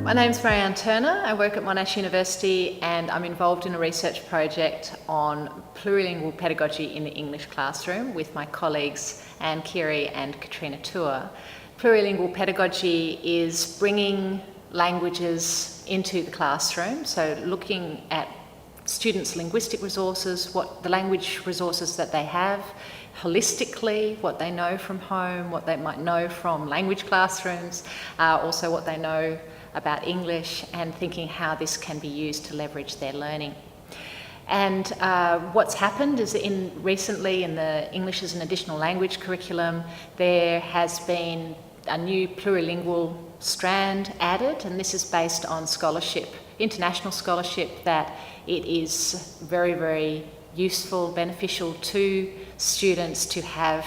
My name's Marianne Turner. I work at Monash University and I'm involved in a research project on plurilingual pedagogy in the English classroom with my colleagues Anne Keary and Katrina Tour. Plurilingual pedagogy is bringing languages into the classroom, so looking at students' linguistic resources, what the language resources that they have, holistically, what they know from home, what they might know from language classrooms, also what they know about English, and thinking how this can be used to leverage their learning. And what's happened is recently in the English as an additional language curriculum, there has been a new plurilingual strand added, and this is based on scholarship, international scholarship, that it is very, very useful, beneficial to students to have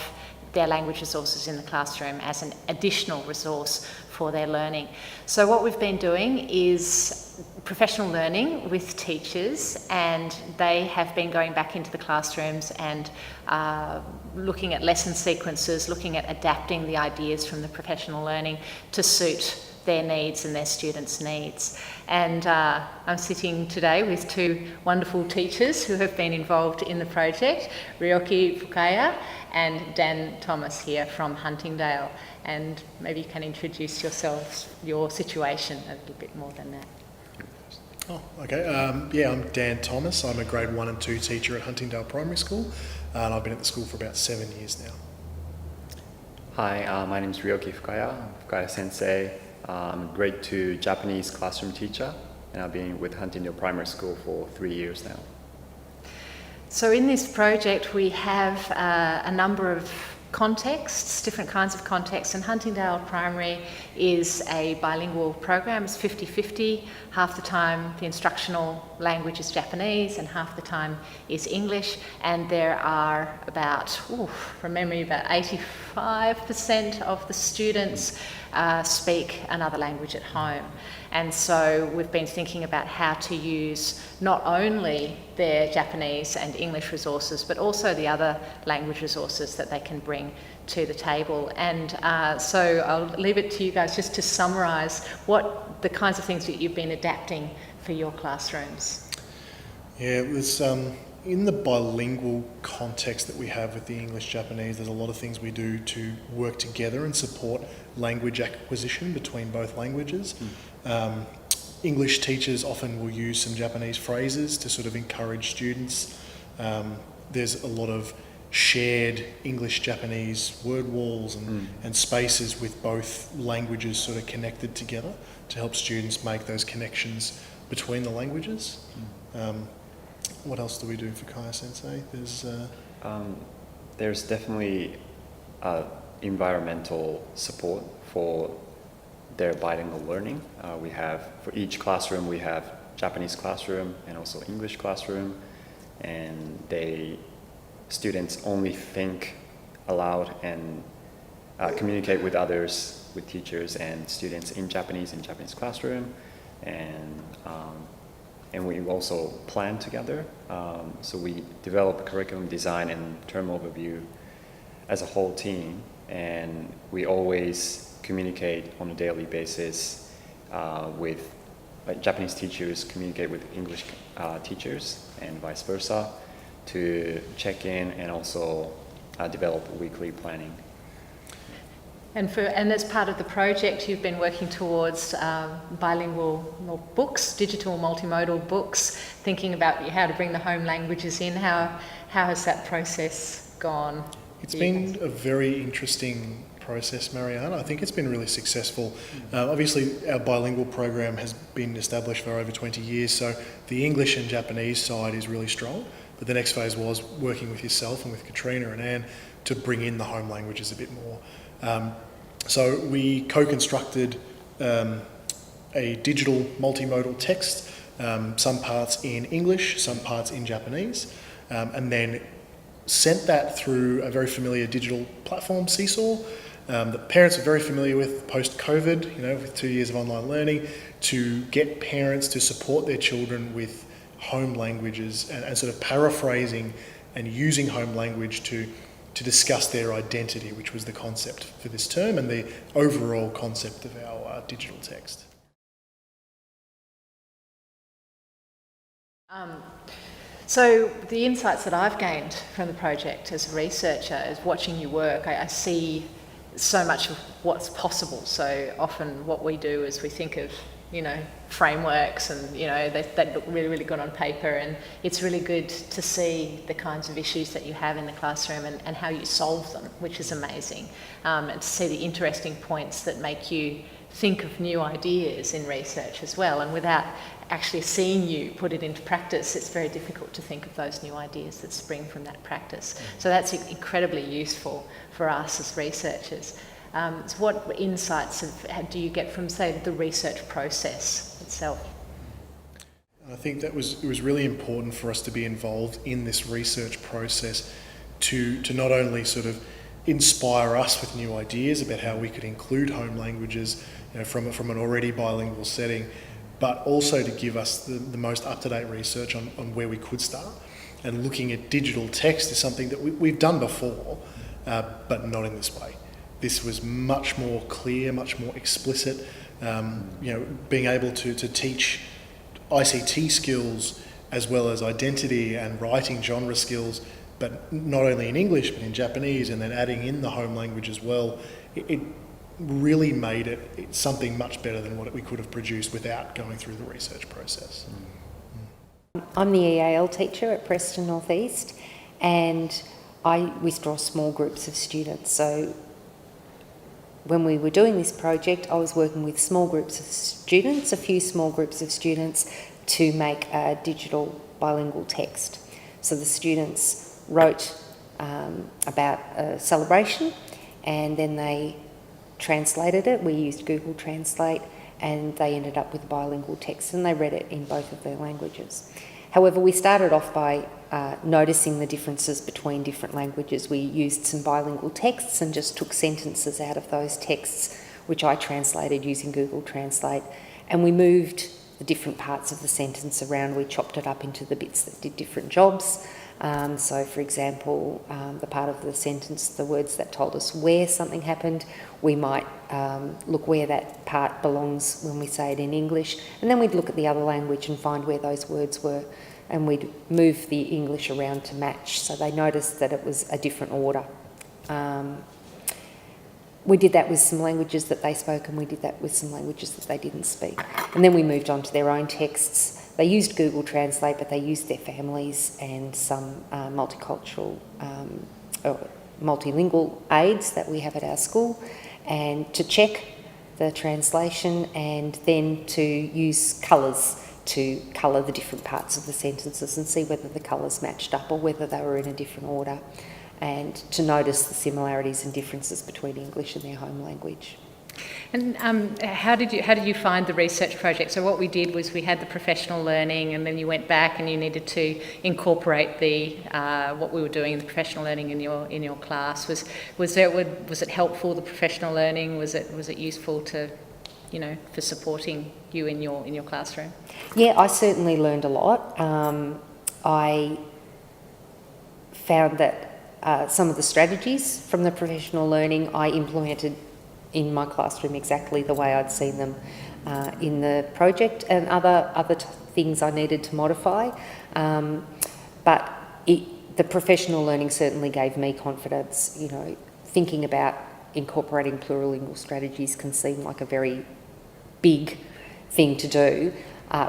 their language resources in the classroom as an additional resource for their learning. So what we've been doing is professional learning with teachers, and they have been going back into the classrooms and looking at lesson sequences, looking at adapting the ideas from the professional learning to suit their needs and their students' needs. And I'm sitting today with two wonderful teachers who have been involved in the project, Ryoki Fukaya and Dan Thomas here from Huntingdale. And maybe you can introduce yourselves, your situation a little bit more than that. Oh, okay. Yeah, I'm Dan Thomas. I'm a grade 1 and 2 teacher at Huntingdale Primary School, and I've been at the school for about 7 years now. Hi, my name is Ryoki Fukaya. I'm Fukaya Sensei. I'm a grade 2 Japanese classroom teacher, and I've been with Huntingdale Primary School for 3 years now. So in this project we have a number of contexts, different kinds of contexts, and Huntingdale Primary is a bilingual program. It's 50-50. Half the time the instructional language is Japanese and half the time is English, and there are about, from memory, about 85% of the students speak another language at home. And so we've been thinking about how to use not only their Japanese and English resources, but also the other language resources that they can bring to the table. And so I'll leave it to you guys just to summarise what the kinds of things that you've been adapting for your classrooms. Yeah, it was in the bilingual context that we have with the English-Japanese, there's a lot of things we do to work together and support language acquisition between both languages. English teachers often will use some Japanese phrases to sort of encourage students. There's a lot of shared English-Japanese word walls and spaces with both languages sort of connected together to help students make those connections between the languages. What else do we do for Kaya Sensei? There's definitely environmental support for their bilingual learning. We have, for each classroom, we have Japanese classroom and also English classroom, and students only think aloud and communicate with others, with teachers and students in Japanese classroom, and we also plan together. So we develop curriculum design and term overview as a whole team, and we always communicate on a daily basis with Japanese teachers, communicate with English teachers and vice versa to check in and also develop weekly planning. And as part of the project, you've been working towards bilingual books, digital multimodal books, thinking about how to bring the home languages in. How has that process gone? It's been a very interesting process, Marianne. I think it's been really successful. Obviously, our bilingual program has been established for over 20 years, so the English and Japanese side is really strong. But the next phase was working with yourself and with Katrina and Anne to bring in the home languages a bit more. So we co-constructed a digital multimodal text, some parts in English, some parts in Japanese, and then sent that through a very familiar digital platform, Seesaw, that parents are very familiar with post-COVID, with 2 years of online learning, to get parents to support their children with home languages and sort of paraphrasing and using home language to discuss their identity, which was the concept for this term and the overall concept of our digital text. So the insights that I've gained from the project as a researcher is watching you work. I see so much of what's possible. So often what we do is we think of, frameworks and, they look really, really good on paper, and it's really good to see the kinds of issues that you have in the classroom and how you solve them, which is amazing. And to see the interesting points that make you think of new ideas in research as well. And without actually seeing you put it into practice, it's very difficult to think of those new ideas that spring from that practice. So that's incredibly useful for us as researchers. So what insights do you get from, say, the research process itself? I think it was really important for us to be involved in this research process to not only sort of inspire us with new ideas about how we could include home languages from an already bilingual setting, but also to give us the most up-to-date research on where we could start. And looking at digital text is something that we've done before, but not in this way. This was much more clear, much more explicit. Being able to teach ICT skills as well as identity and writing genre skills, but not only in English but in Japanese, and then adding in the home language as well. It really made it something much better than what we could have produced without going through the research process. I'm the EAL teacher at Preston North East, and we draw small groups of students. So when we were doing this project, I was working with small groups of students, a few small groups of students, to make a digital bilingual text. So the students wrote about a celebration, and then they translated it. We used Google Translate, and they ended up with a bilingual text, and they read it in both of their languages. However, we started off by noticing the differences between different languages. We used some bilingual texts and just took sentences out of those texts, which I translated using Google Translate, and we moved the different parts of the sentence around. We chopped it up into the bits that did different jobs. So, for example, the part of the sentence, the words that told us where something happened, we might look where that part belongs when we say it in English, and then we'd look at the other language and find where those words were, and we'd move the English around to match, so they noticed that it was a different order. We did that with some languages that they spoke, and we did that with some languages that they didn't speak. And then we moved on to their own texts. They used Google Translate, but they used their families and some multicultural, multilingual aids that we have at our school, and to check the translation, and then to use colours to colour the different parts of the sentences and see whether the colours matched up or whether they were in a different order, and to notice the similarities and differences between English and their home language. And how did you find the research project? So what we did was we had the professional learning, and then you went back and you needed to incorporate the what we were doing in the professional learning in your class. Was it helpful, the professional learning? Was it useful to, for supporting you in your classroom? Yeah, I certainly learned a lot. I found that some of the strategies from the professional learning I implemented in my classroom exactly the way I'd seen them in the project, and other things I needed to modify. But the professional learning certainly gave me confidence. Thinking about incorporating plurilingual strategies can seem like a very big thing to do,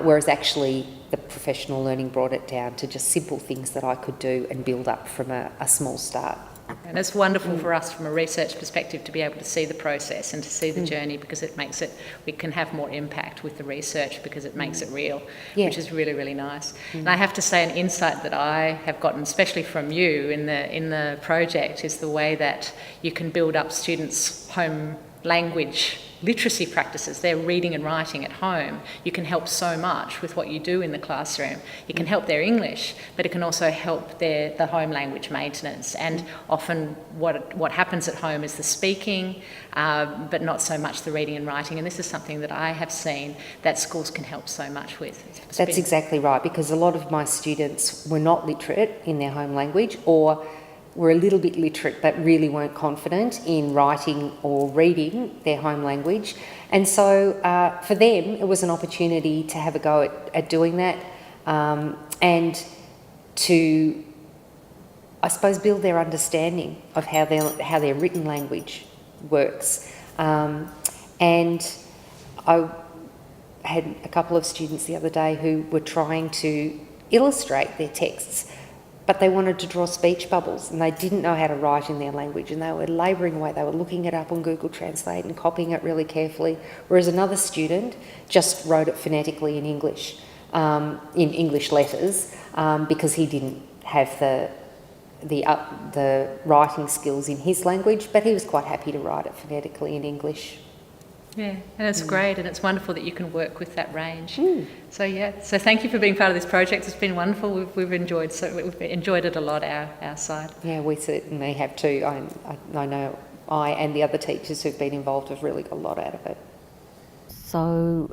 whereas actually the professional learning brought it down to just simple things that I could do and build up from a small start. And it's wonderful for us from a research perspective to be able to see the process and to see the journey, because it makes we can have more impact with the research because it makes it real, which is really, really nice. And I have to say, an insight that I have gotten, especially from you in the project, is the way that you can build up students' home language literacy practices, their reading and writing at home. You can help so much with what you do in the classroom. You can help their English, but it can also help the home language maintenance. And often what happens at home is the speaking, but not so much the reading and writing. And this is something that I have seen that schools can help so much with. That's exactly right, because a lot of my students were not literate in their home language, or were a little bit literate but really weren't confident in writing or reading their home language. And so for them, it was an opportunity to have a go at doing that. and to, I suppose, build their understanding of how their written language works. And I had a couple of students the other day who were trying to illustrate their texts, but they wanted to draw speech bubbles and they didn't know how to write in their language, and they were labouring away. They were looking it up on Google Translate and copying it really carefully, whereas another student just wrote it phonetically in English, in English letters, because he didn't have the writing skills in his language, but he was quite happy to write it phonetically in English. Yeah, and it's great, and it's wonderful that you can work with that range. So yeah, so thank you for being part of this project. It's been wonderful. We've enjoyed it a lot, our side. Yeah, we certainly have too. I know I and the other teachers who've been involved have really got a lot out of it. So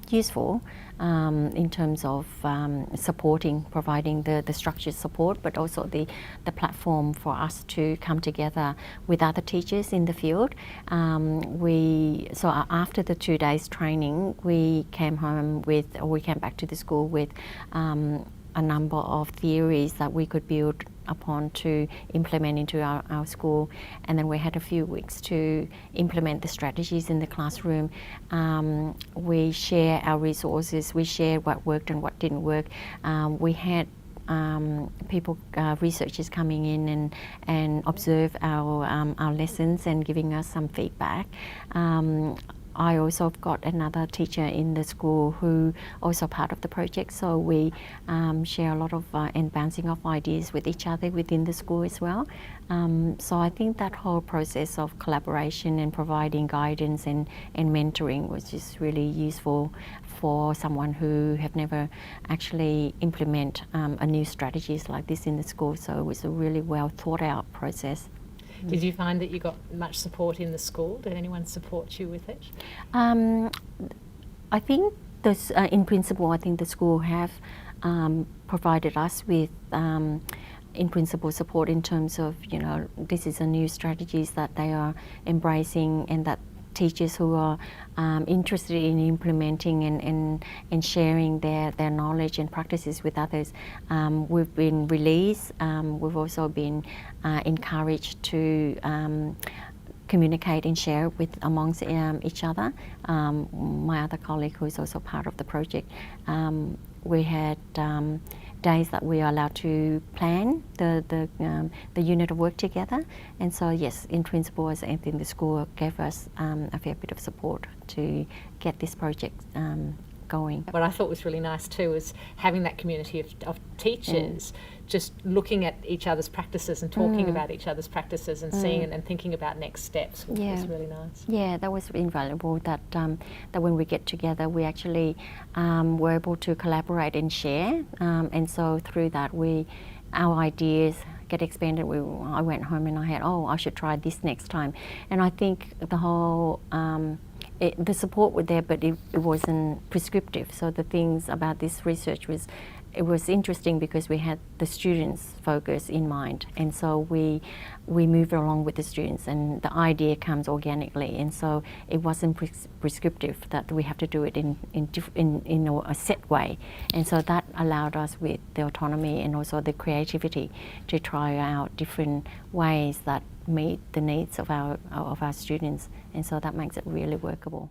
useful in terms of providing the structured support, but also the platform for us to come together with other teachers in the field. So after the 2 days training, we came back to the school with a number of theories that we could build upon to implement into our school, and then we had a few weeks to implement the strategies in the classroom. We share our resources, we share what worked and what didn't work. We had researchers coming in and observe our lessons and giving us some feedback. I also got another teacher in the school who also part of the project, so we share a lot of and bouncing off ideas with each other within the school as well. So I think that whole process of collaboration and providing guidance and mentoring was just really useful for someone who have never actually implement a new strategies like this in the school. So it was a really well thought out process. Did you find that you got much support in the school? Did anyone support you with it? I think in principle, I think the school have provided us with in principle support in terms of, this is a new strategies that they are embracing, and that teachers who are interested in implementing and sharing their knowledge and practices with others. We've been released. We've also been encouraged to communicate and share amongst each other. My other colleague, who is also part of the project, we had days that we are allowed to plan the unit of work together, and so yes, in principle, as I think the school gave us a fair bit of support to get this project going. What I thought was really nice too was having that community of teachers just looking at each other's practices and talking about each other's practices and seeing and thinking about next steps was really nice. Yeah, that was invaluable, that when we get together we actually were able to collaborate and share, and so through that our ideas get expanded. I went home and I had, I should try this next time, and I think the whole the support was there, but it wasn't prescriptive. So the things about this research was interesting because we had the students' focus in mind, and so we moved along with the students, and the idea comes organically, and so it wasn't prescriptive that we have to do it in a set way, and so that allowed us with the autonomy and also the creativity to try out different ways that meet the needs of our students, and so that makes it really workable.